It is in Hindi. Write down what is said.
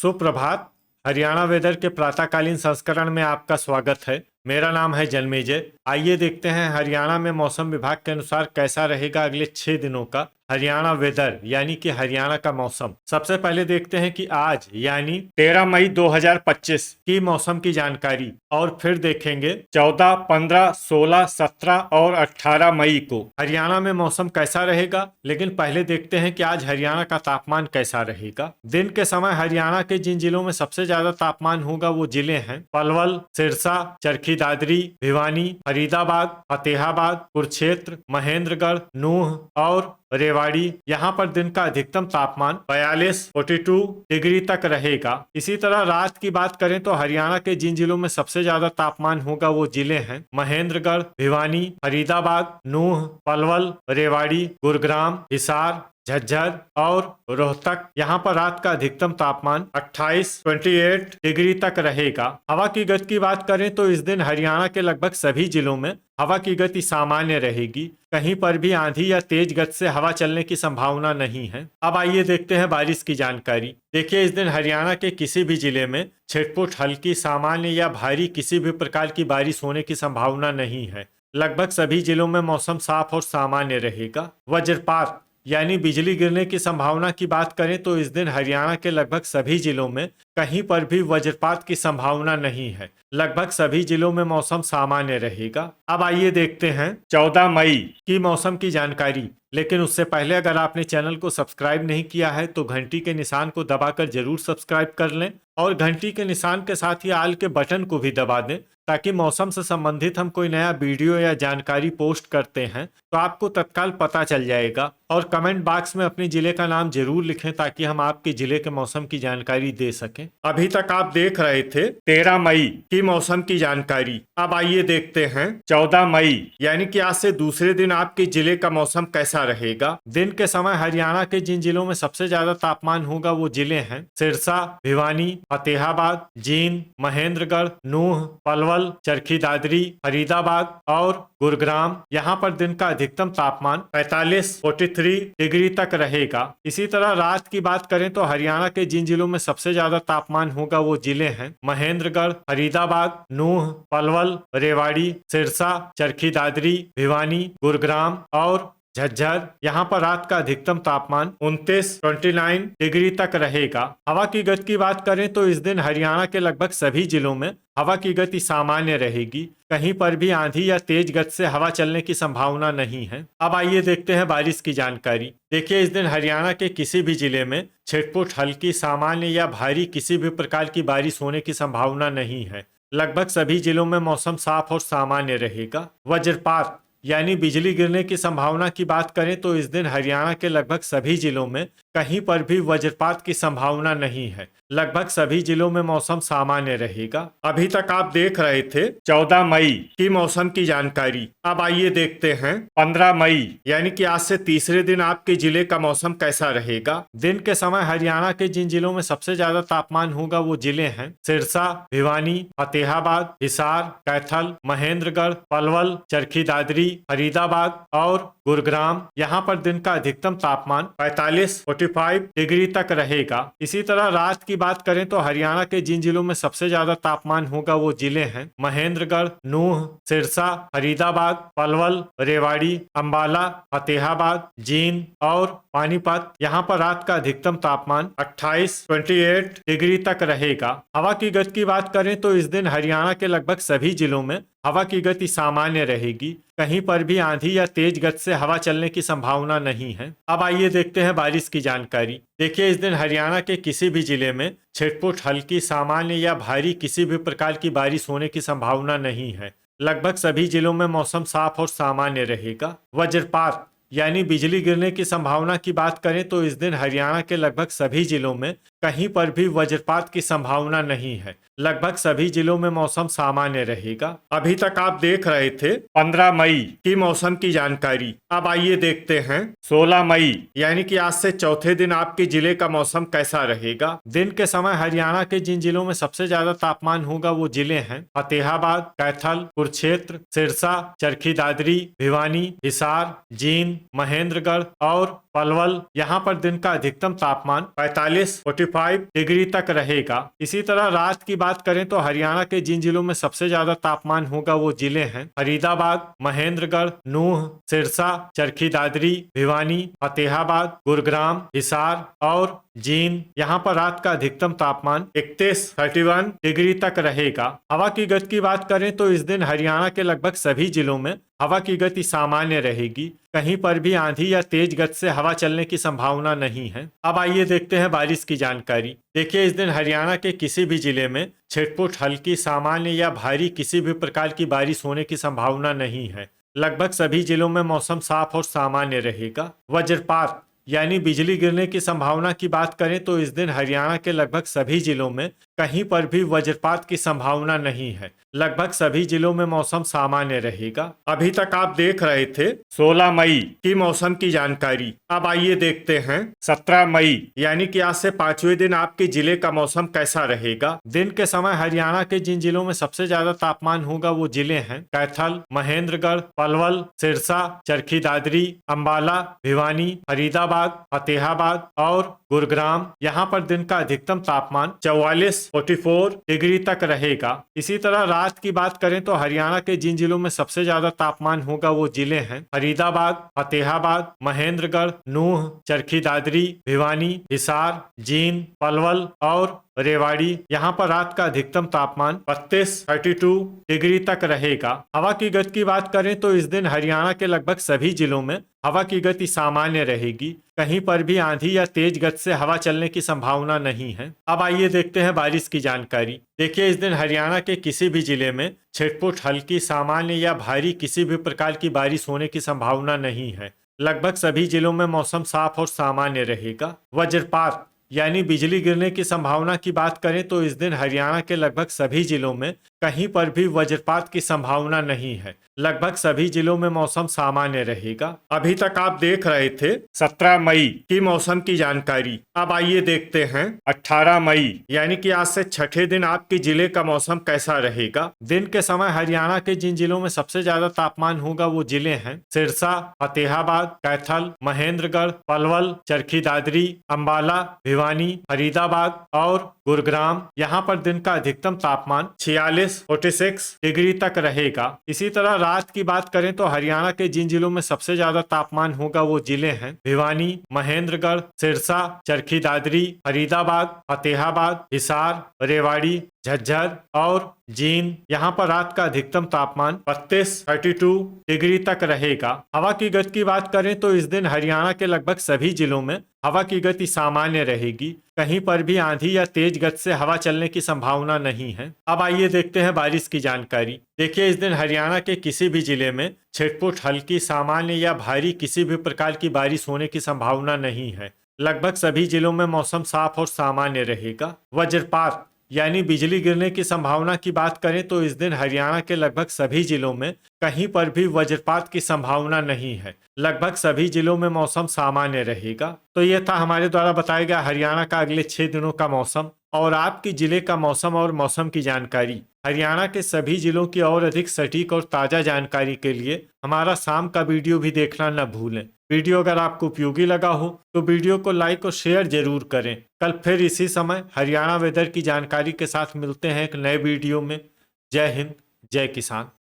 सुप्रभात। हरियाणा वेदर के प्रातःकालीन संस्करण में आपका स्वागत है। मेरा नाम है जन्मेजय। आइए देखते हैं हरियाणा में मौसम विभाग के अनुसार कैसा रहेगा अगले 6 दिनों का हरियाणा वेदर यानी कि हरियाणा का मौसम। सबसे पहले देखते हैं कि आज यानी 13 मई 2025 की मौसम की जानकारी और फिर देखेंगे 14, 15, 16, 17 और 18 मई को हरियाणा में मौसम कैसा रहेगा। लेकिन पहले देखते हैं कि आज हरियाणा का तापमान कैसा रहेगा। दिन के समय हरियाणा के जिन जिलों में सबसे ज्यादा तापमान होगा वो जिले हैं पलवल, सिरसा, चरखी दादरी, भिवानी, फरीदाबाद, फतेहाबाद, कुरुक्षेत्र, महेंद्रगढ़, नूह और रेवाड़ी। यहाँ पर दिन का अधिकतम तापमान 42 डिग्री तक रहेगा। इसी तरह रात की बात करें तो हरियाणा के जिन जिलों में सबसे ज्यादा तापमान होगा वो जिले हैं महेंद्रगढ़, भिवानी, फरीदाबाद, नूह, पलवल, रेवाड़ी, गुरुग्राम, हिसार, झज्जर और रोहतक। यहाँ पर रात का अधिकतम तापमान 28 डिग्री तक रहेगा। हवा की गति की बात करें तो इस दिन हरियाणा के लगभग सभी जिलों में हवा की गति सामान्य रहेगी। कहीं पर भी आंधी या तेज गति से हवा चलने की संभावना नहीं है। अब आइए देखते हैं बारिश की जानकारी। देखिए, इस दिन हरियाणा के किसी भी जिले में छिटपुट, हल्की, सामान्य या भारी किसी भी प्रकार की बारिश होने की संभावना नहीं है। लगभग सभी जिलों में मौसम साफ और सामान्य रहेगा। वज्रपात यानी बिजली गिरने की संभावना की बात करें तो इस दिन हरियाणा के लगभग सभी जिलों में कहीं पर भी वज्रपात की संभावना नहीं है। लगभग सभी जिलों में मौसम सामान्य रहेगा। अब आइए देखते हैं 14 मई की मौसम की जानकारी। लेकिन उससे पहले अगर आपने चैनल को सब्सक्राइब नहीं किया है तो घंटी के निशान को दबाकर जरूर सब्सक्राइब कर लें और घंटी के निशान के साथ ही आल के बटन को भी दबा दें ताकि मौसम से संबंधित हम कोई नया वीडियो या जानकारी पोस्ट करते हैं तो आपको तत्काल पता चल जाएगा। और कमेंट बॉक्स में अपने जिले का नाम जरूर लिखें ताकि हम आपके जिले के मौसम की जानकारी दे सकें। अभी तक आप देख रहे थे 13 मई की मौसम की जानकारी। अब आइए देखते हैं 14 मई यानी कि आज से दूसरे दिन आपके जिले का मौसम कैसा रहेगा। दिन के समय हरियाणा के जिन जिलों में सबसे ज्यादा तापमान होगा वो जिले हैं सिरसा, भिवानी, फतेहाबाद, जींद, महेंद्रगढ़, नूह, पलवल, चरखी दादरी, फरीदाबाद और गुरुग्राम। यहाँ पर दिन का अधिकतम तापमान 43 डिग्री तक रहेगा। इसी तरह रात की बात करें तो हरियाणा के जिन जिलों में सबसे ज्यादा तापमान होगा वो जिले हैं महेंद्रगढ़, फरीदाबाद, नूह, पलवल, रेवाड़ी, सिरसा, चरखी दादरी, भिवानी, गुरुग्राम और झज्जर। यहाँ पर रात का अधिकतम तापमान 29 डिग्री तक रहेगा। हवा की गति की बात करें तो इस दिन हरियाणा के लगभग सभी जिलों में हवा की गति सामान्य रहेगी। कहीं पर भी आंधी या तेज गति से हवा चलने की संभावना नहीं है। अब आइए देखते हैं बारिश की जानकारी। देखिए, इस दिन हरियाणा के किसी भी जिले में छिटपुट, हल्की, सामान्य या भारी किसी भी प्रकार की बारिश होने की संभावना नहीं है। लगभग सभी जिलों में मौसम साफ और सामान्य रहेगा। वज्रपात यानी बिजली गिरने की संभावना की बात करें तो इस दिन हरियाणा के लगभग सभी जिलों में कहीं पर भी वज्रपात की संभावना नहीं है। लगभग सभी जिलों में मौसम सामान्य रहेगा। अभी तक आप देख रहे थे 14 मई की मौसम की जानकारी। अब आइए देखते हैं 15 मई यानी कि आज से तीसरे दिन आपके जिले का मौसम कैसा रहेगा। दिन के समय हरियाणा के जिन जिलों में सबसे ज्यादा तापमान होगा वो जिले हैं सिरसा, भिवानी, फतेहाबाद, हिसार, कैथल, महेंद्रगढ़, पलवल, चरखी दादरी, फरीदाबाद और गुरुग्राम। यहाँ पर दिन का अधिकतम तापमान 45 डिग्री तक रहेगा। इसी तरह रात की बात करें तो हरियाणा के जिन जिलों में सबसे ज्यादा तापमान होगा वो जिले हैं महेंद्रगढ़, नूह, सिरसा, फरीदाबाद, पलवल, रेवाड़ी, अंबाला, फतेहाबाद, जींद और पानीपत। यहाँ पर रात का अधिकतम तापमान 28 डिग्री तक रहेगा। हवा की गति की बात करें तो इस दिन हरियाणा के लगभग सभी जिलों में हवा की गति सामान्य रहेगी। कहीं पर भी आंधी या तेज गति से हवा चलने की संभावना नहीं है। अब आइए देखते हैं बारिश की जानकारी। देखिए, इस दिन हरियाणा के किसी भी जिले में छिटपुट, हल्की, सामान्य या भारी किसी भी प्रकार की बारिश होने की संभावना नहीं है। लगभग सभी जिलों में मौसम साफ और सामान्य रहेगा। वज्रपात यानी बिजली गिरने की संभावना की बात करें तो इस दिन हरियाणा के लगभग सभी जिलों में कहीं पर भी वज्रपात की संभावना नहीं है। लगभग सभी जिलों में मौसम सामान्य रहेगा। अभी तक आप देख रहे थे 15 मई की मौसम की जानकारी। अब आइए देखते हैं 16 मई यानी कि आज से चौथे दिन आपके जिले का मौसम कैसा रहेगा। दिन के समय हरियाणा के जिन जिलों में सबसे ज्यादा तापमान होगा वो जिले हैं फतेहाबाद, कैथल, कुरुक्षेत्र, सिरसा, चरखी दादरी, भिवानी, हिसार, जींद, महेंद्रगढ़ और पलवल। यहाँ पर दिन का अधिकतम तापमान 45 45 डिग्री तक रहेगा। इसी तरह रात की बात करें तो हरियाणा के जिन जिलों में सबसे ज्यादा तापमान होगा वो जिले हैं फरीदाबाद, महेंद्रगढ़, नूंह, सिरसा, चरखी दादरी, भिवानी, फतेहाबाद, गुरुग्राम, हिसार और जींद। यहाँ पर रात का अधिकतम तापमान 31 डिग्री तक रहेगा। हवा की गति की बात करें तो इस दिन हरियाणा के लगभग सभी जिलों में हवा की गति सामान्य रहेगी। कहीं पर भी आंधी या तेज गति से हवा चलने की संभावना नहीं है। अब आइए देखते हैं बारिश की जानकारी। देखिए, इस दिन हरियाणा के किसी भी जिले में छिटपुट, हल्की, सामान्य या भारी किसी भी प्रकार की बारिश होने की संभावना नहीं है। लगभग सभी जिलों में मौसम साफ और सामान्य रहेगा। वज्रपात यानी बिजली गिरने की संभावना की बात करें तो इस दिन हरियाणा के लगभग सभी जिलों में कहीं पर भी वज्रपात की संभावना नहीं है। लगभग सभी जिलों में मौसम सामान्य रहेगा। अभी तक आप देख रहे थे 16 मई की मौसम की जानकारी। अब आइए देखते हैं 17 मई यानी कि आज से 5वें दिन आपके जिले का मौसम कैसा रहेगा। दिन के समय हरियाणा के जिन जिलों में सबसे ज्यादा तापमान होगा वो जिले हैं कैथल, महेंद्रगढ़, पलवल, सिरसा, चरखी दादरी, अंबाला, भिवानी, फरीदाबाद, फतेहाबाद और गुरुग्राम। यहाँ पर दिन का अधिकतम तापमान 44 डिग्री तक रहेगा। इसी तरह रात की बात करें तो हरियाणा के जिन जिलों में सबसे ज्यादा तापमान होगा वो जिले हैं फरीदाबाद, फतेहाबाद, महेंद्रगढ़, नूंह, चरखी दादरी, भिवानी, हिसार, जींद, पलवल और रेवाड़ी। यहाँ पर रात का अधिकतम तापमान 32 डिग्री तक रहेगा। हवा की गति की बात करें तो इस दिन हरियाणा के लगभग सभी जिलों में हवा की गति सामान्य रहेगी। कहीं पर भी आंधी या तेज गति से हवा चलने की संभावना नहीं है। अब आइए देखते हैं बारिश की जानकारी। देखिए, इस दिन हरियाणा के किसी भी जिले में छिटपुट, हल्की, सामान्य या भारी किसी भी प्रकार की बारिश होने की संभावना नहीं है। लगभग सभी जिलों में मौसम साफ और सामान्य रहेगा। वज्रपात यानी बिजली गिरने की संभावना की बात करें तो इस दिन हरियाणा के लगभग सभी जिलों में कहीं पर भी वज्रपात की संभावना नहीं है। लगभग सभी जिलों में मौसम सामान्य रहेगा। अभी तक आप देख रहे थे 17 मई की मौसम की जानकारी। अब आइए देखते हैं 18 मई यानी कि आज से छठे दिन आपके जिले का मौसम कैसा रहेगा। दिन के समय हरियाणा के जिन जिलों में सबसे ज्यादा तापमान होगा वो जिले हैं सिरसा, फतेहाबाद, कैथल, महेंद्रगढ़, पलवल, चरखी दादरी, अंबाला, भिवानी, फरीदाबाद और गुरुग्राम। यहाँ पर दिन का अधिकतम तापमान 46 डिग्री तक रहेगा। इसी तरह रात की बात करें तो हरियाणा के जिन जिलों में सबसे ज्यादा तापमान होगा वो जिले हैं भिवानी, महेंद्रगढ़, सिरसा, चरखी दादरी, फरीदाबाद, फतेहाबाद, हिसार, रेवाड़ी, झज्जर और जींद। यहाँ पर रात का अधिकतम तापमान 32 डिग्री तक रहेगा। हवा की गति की बात करें तो इस दिन हरियाणा के लगभग सभी जिलों में हवा की गति सामान्य रहेगी। कहीं पर भी आंधी या तेज गति से हवा चलने की संभावना नहीं है। अब आइए देखते हैं बारिश की जानकारी। देखिए, इस दिन हरियाणा के किसी भी जिले में छिटपुट, हल्की, सामान्य या भारी किसी भी प्रकार की बारिश होने की संभावना नहीं है। लगभग सभी जिलों में मौसम साफ और सामान्य रहेगा। वज्रपात यानी बिजली गिरने की संभावना की बात करें तो इस दिन हरियाणा के लगभग सभी जिलों में कहीं पर भी वज्रपात की संभावना नहीं है। लगभग सभी जिलों में मौसम सामान्य रहेगा। तो यह था हमारे द्वारा बताया गया हरियाणा का अगले 6 दिनों का मौसम और आपके जिले का मौसम और मौसम की जानकारी। हरियाणा के सभी जिलों की और अधिक सटीक और ताज़ा जानकारी के लिए हमारा शाम का वीडियो भी देखना न भूलें। वीडियो अगर आपको उपयोगी लगा हो तो वीडियो को लाइक और शेयर जरूर करें। कल फिर इसी समय हरियाणा वेदर की जानकारी के साथ मिलते हैं एक नए वीडियो में। जय हिंद, जय किसान।